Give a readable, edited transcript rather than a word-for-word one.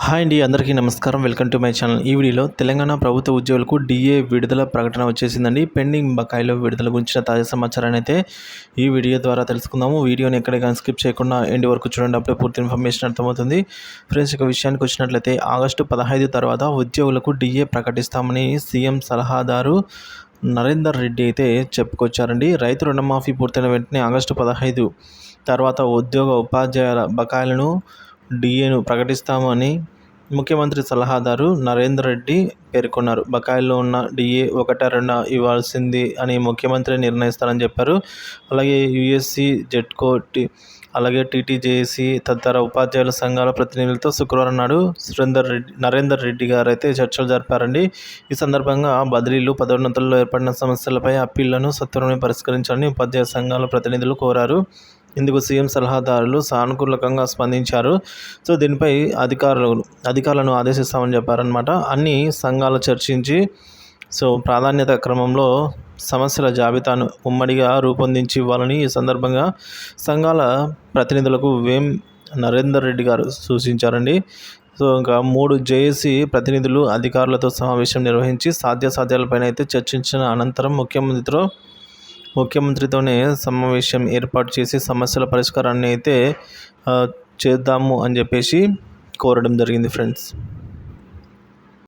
Hi అండి, అందరికీ నమస్కారం. Welcome to my channel. ఈ వీడియోలో తెలంగాణ ప్రభుత్వ ఉద్యోగులకు డిఏ విడుదల ప్రకటన వచ్చేసిందండి. పెండింగ్ బకాయిల విడుదల గురించిన తాజా సమాచారాన్ని అయితే ఈ వీడియో ద్వారా తెలుసుకుందాము. వీడియోని ఎక్కడికైనా స్కిప్ చేయకుండా ఎండ్ వరకు చూడండి, అప్పుడే పూర్తి ఇన్ఫర్మేషన్ అర్థమవుతుంది. ఫ్రెండ్స్, ఇక విషయానికి వచ్చినట్లయితే ఆగస్టు 15 తర్వాత ఉద్యోగులకు డిఏ ప్రకటిస్తామని సీఎం సలహాదారు నరేందర్ రెడ్డి అయితే చెప్పుకొచ్చారండి. రైతు రుణమాఫీ పూర్తయిన వెంటనే ఆగస్టు 15 తర్వాత ఉపాధ్యాయుల బకాయిలను డిఏను ప్రకటిస్తామని ముఖ్యమంత్రి సలహాదారు నరేందర్ రెడ్డి పేర్కొన్నారు. బకాయిల్లో ఉన్న డిఏ 1-2 ఇవ్వాల్సింది అని ముఖ్యమంత్రి నిర్ణయిస్తారని చెప్పారు. అలాగే యూఎస్సీ, జెడ్కో, అలాగే టీటీజేఏసీ తదితర ఉపాధ్యాయుల సంఘాల ప్రతినిధులతో శుక్రవారం నాడు నరేందర్ రెడ్డి గారు అయితే చర్చలు జరిపారండి. ఈ సందర్భంగా బదిలీలు, పదోన్నతుల్లో ఏర్పడిన సమస్యలపై అప్పీళ్లను సత్వరమే పరిష్కరించాలని ఉపాధ్యాయ సంఘాల ప్రతినిధులు కోరారు. ఇందుకు సీఎం సలహాదారులు సానుకూలంగా స్పందించారు. సో దీనిపై అధికారులను ఆదేశిస్తామని చెప్పారనమాట. అన్ని సంఘాలు చర్చించి ప్రాధాన్యత క్రమంలో సమస్యల జాబితాను ఉమ్మడిగా రూపొందించి ఇవ్వాలని ఈ సందర్భంగా సంఘాల ప్రతినిధులకు నరేందర్ రెడ్డి గారు సూచించారండి. ఇంకా 3 జేఏసీ ప్రతినిధులు అధికారులతో సమావేశం నిర్వహించి సాధ్యాసాధ్యాలపైన అయితే చర్చించిన అనంతరం ముఖ్యమంత్రితోనే సమావేశం ఏర్పాటు చేసి సమస్యల పరిష్కారాన్ని అయితే చేద్దాము అని చెప్పేసి కోరడం జరిగింది ఫ్రెండ్స్.